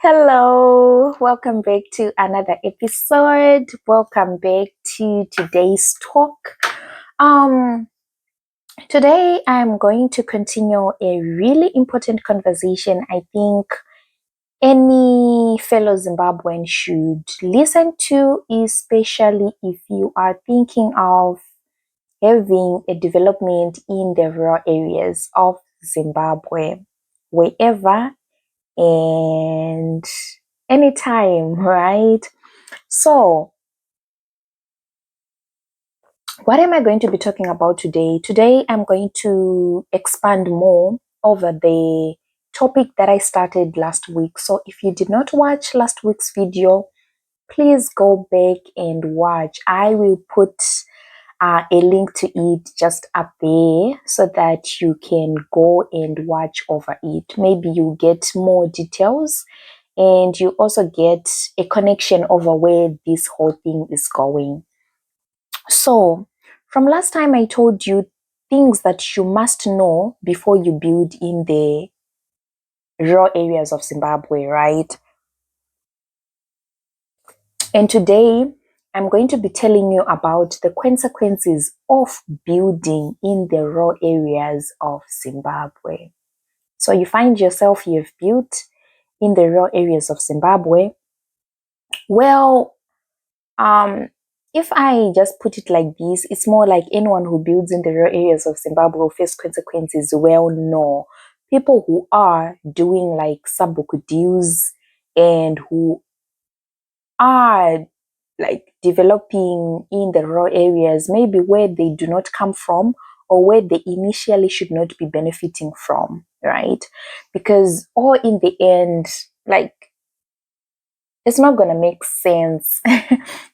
Hello, welcome back to another episode. Welcome back to today's talk. Today I'm going to continue a really important conversation I think any fellow Zimbabwean should listen to, especially if you are thinking of having a development in the rural areas of Zimbabwe, wherever and anytime, right? So, what am I going to be talking about today? Today, I'm going to expand more over the topic that I started last week. So, if you did not watch last week's video, please go back and watch. I will put a link to it just up there so that you can go and watch over it. Maybe you get more details and you also get a connection over where this whole thing is going. So, from last time I told you things that you must know before you build in the rural areas of Zimbabwe, right? And today I'm going to be telling you about the consequences of building in the rural areas of Zimbabwe. So you find yourself, you've built in the rural areas of Zimbabwe. Well, if I just put it like this, it's more like anyone who builds in the rural areas of Zimbabwe will face consequences. Well, no. People who are doing like sub-book deals and who are like developing in the rural areas, maybe where they do not come from or where they initially should not be benefiting from, right? Because all in the end, like, it's not gonna make sense.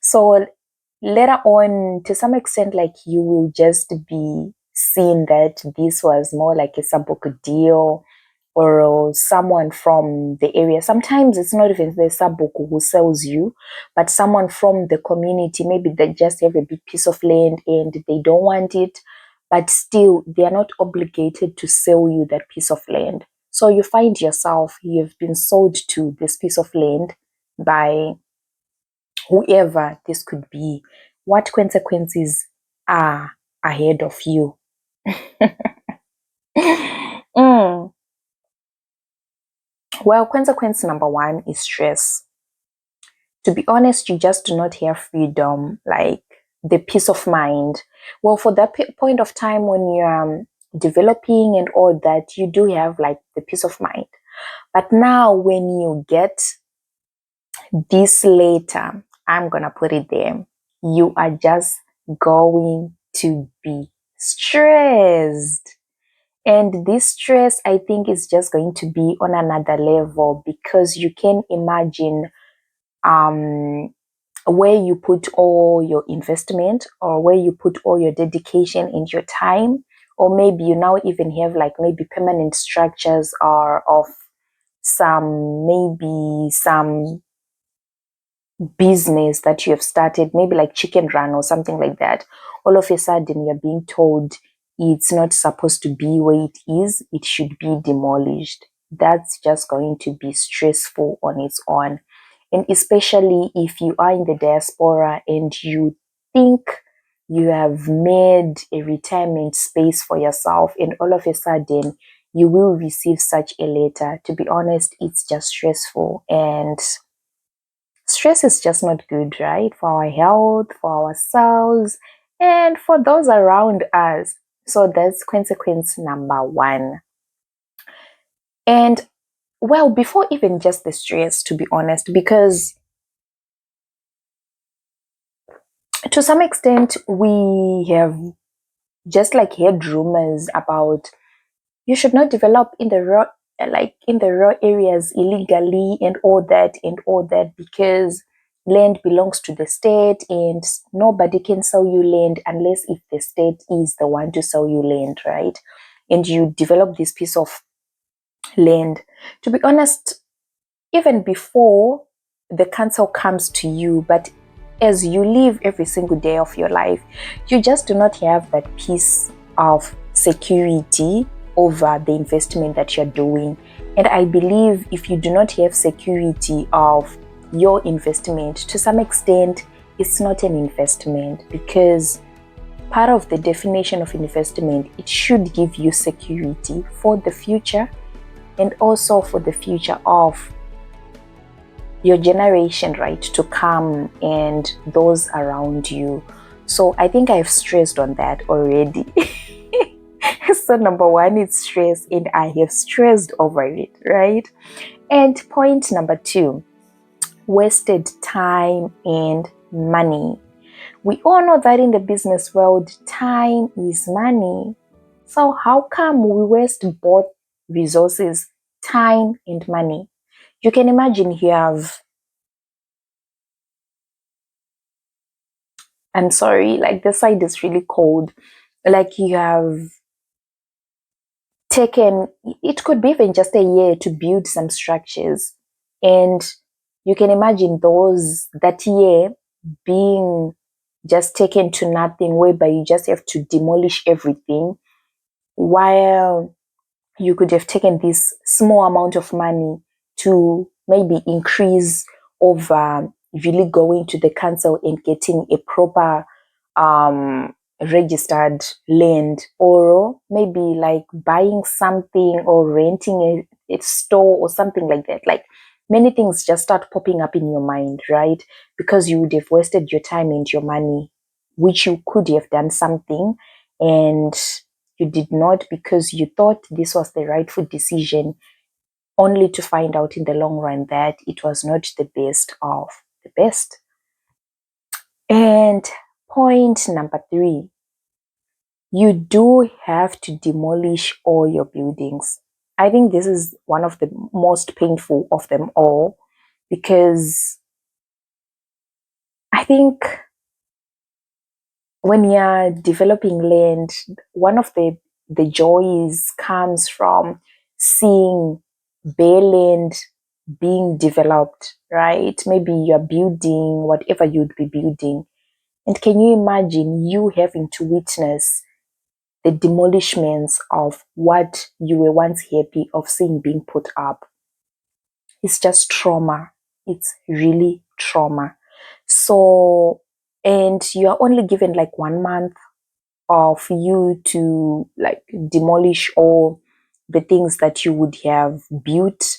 So later on, to some extent, like, you will just be seeing that this was more like a sub-book deal or someone from the area. Sometimes it's not even the sub-book who sells you, but someone from the community. Maybe they just have a big piece of land and they don't want it, but still they are not obligated to sell you that piece of land. So you find yourself, you've been sold to this piece of land by whoever this could be. What consequences are ahead of you? Mm. Well, consequence number one is stress. To be honest, you just do not have freedom, like the peace of mind. Well, for that point of time when you're developing and all that, you do have like the peace of mind. But now when you get this later, I'm gonna put it there, you are just going to be stressed. And this stress, I think, is just going to be on another level because you can imagine where you put all your investment or where you put all your dedication and your time, or maybe you now even have like maybe permanent structures or of some business that you have started, maybe like chicken run or something like that. All of a sudden you're being told it's not supposed to be where it is, it should be demolished. That's just going to be stressful on its own. And especially if you are in the diaspora and you think you have made a retirement space for yourself, and all of a sudden you will receive such a letter. To be honest, it's just stressful, and stress is just not good, right? For our health, for ourselves, and for those around us. So that's consequence number one. And well, before even just the stress, to be honest, because to some extent we have just like heard rumors about you should not develop in the raw areas illegally and all that because land belongs to the state and nobody can sell you land unless if the state is the one to sell you land, right? And you develop this piece of land. To be honest, even before the council comes to you, but as you live every single day of your life, you just do not have that peace of security over the investment that you're doing. And I believe if you do not have security of your investment, to some extent, it's not an investment, because part of the definition of investment, it should give you security for the future and also for the future of your generation, right, to come and those around you. So I think I've stressed on that already. So number one is stress, and I have stressed over it, right? And point number two, wasted time and money. We all know that in the business world, time is money. So how come we waste both resources, time and money? You can imagine you have, I'm sorry, like the side is really cold. Like you have taken, it could be even just a year to build some structures. And you can imagine that year being just taken to nothing, whereby you just have to demolish everything, while you could have taken this small amount of money to maybe increase over really going to the council and getting a proper registered land, or maybe like buying something or renting a store or something like that. Like many things just start popping up in your mind, right? Because you would have wasted your time and your money, which you could have done something, and you did not, because you thought this was the rightful decision, only to find out in the long run that it was not the best of the best. And point number three, you do have to demolish all your buildings. I think this is one of the most painful of them all, because I think when you're developing land, one of the joys comes from seeing bare land being developed, right? Maybe you're building whatever you'd be building. And can you imagine you having to witness the demolishments of what you were once happy of seeing being put up? It's just trauma. It's really trauma. So, and you are only given like 1 month of you to like demolish all the things that you would have built.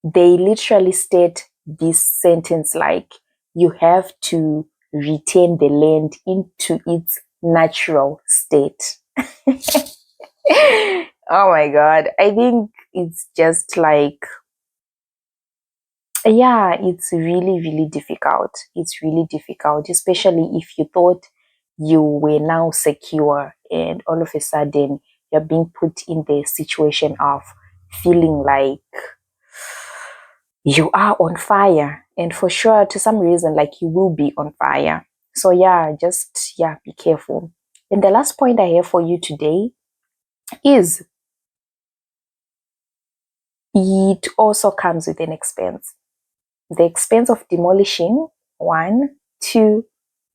They literally state this sentence like, you have to retain the land into its natural state. Oh my god, I think it's just like, yeah, it's really, really difficult. It's really difficult, especially if you thought you were now secure and all of a sudden you're being put in the situation of feeling like you are on fire. And for sure, to some reason, like you will be on fire. So yeah, just, yeah, be careful. And the last point I have for you today is it also comes with an expense. The expense of demolishing, one, two,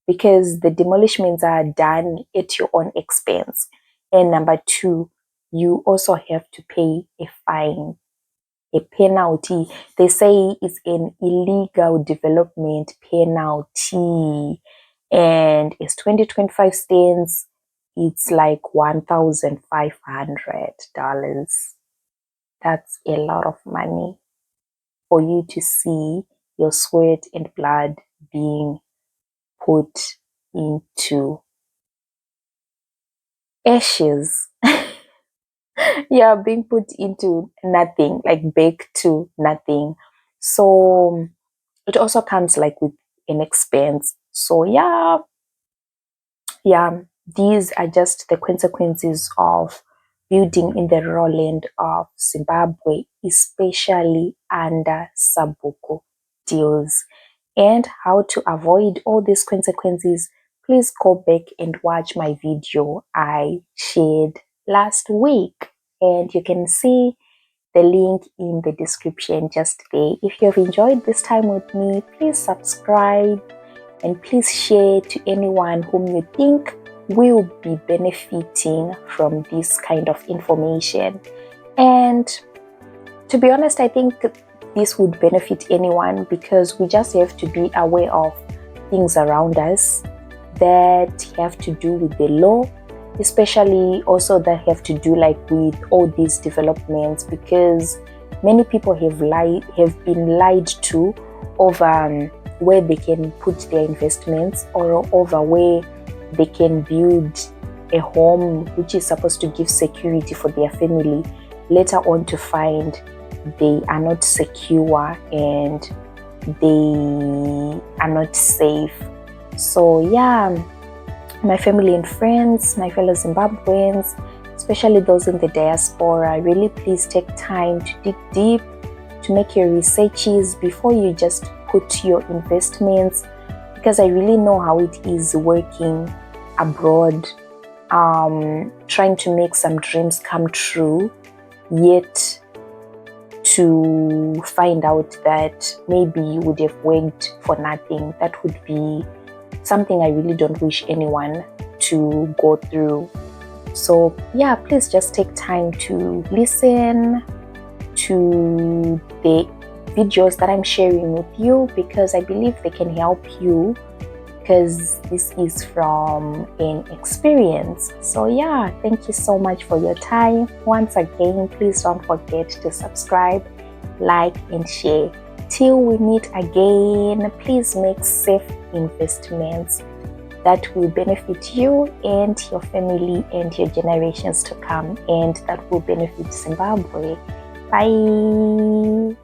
because the demolishments are done at your own expense. And number two, you also have to pay a fine, a penalty. They say it's an illegal development penalty. And as 2025 stands, it's like $1,500. That's a lot of money for you to see your sweat and blood being put into ashes. Yeah, being put into nothing, like baked to nothing. So it also comes like with an expense. So yeah, these are just the consequences of building in the raw land of Zimbabwe, especially under Sabuku deals. And how to avoid all these consequences, please go back and watch my video I shared last week. And you can see the link in the description just there. If you have enjoyed this time with me, please subscribe and please share to anyone whom you think will be benefiting from this kind of information. And To be honest, I think this would benefit anyone, because we just have to be aware of things around us that have to do with the law, especially also that have to do like with all these developments, because many people have been lied to over where they can put their investments, or over where they can build a home which is supposed to give security for their family, later on to find they are not secure and they are not safe. So yeah, my family and friends, my fellow Zimbabweans, especially those in the diaspora, really please take time to dig deep, to make your researches before you just put your investments, because I really know how it is working abroad, trying to make some dreams come true, yet to find out that maybe you would have worked for nothing. That would be something I really don't wish anyone to go through. So yeah, please just take time to listen to the videos that I'm sharing with you, because I believe they can help you, because this is from an experience. So yeah, thank you so much for your time. Once again, please don't forget to subscribe, like and share. Till we meet again, please make safe investments that will benefit you and your family and your generations to come, and that will benefit Zimbabwe. Bye.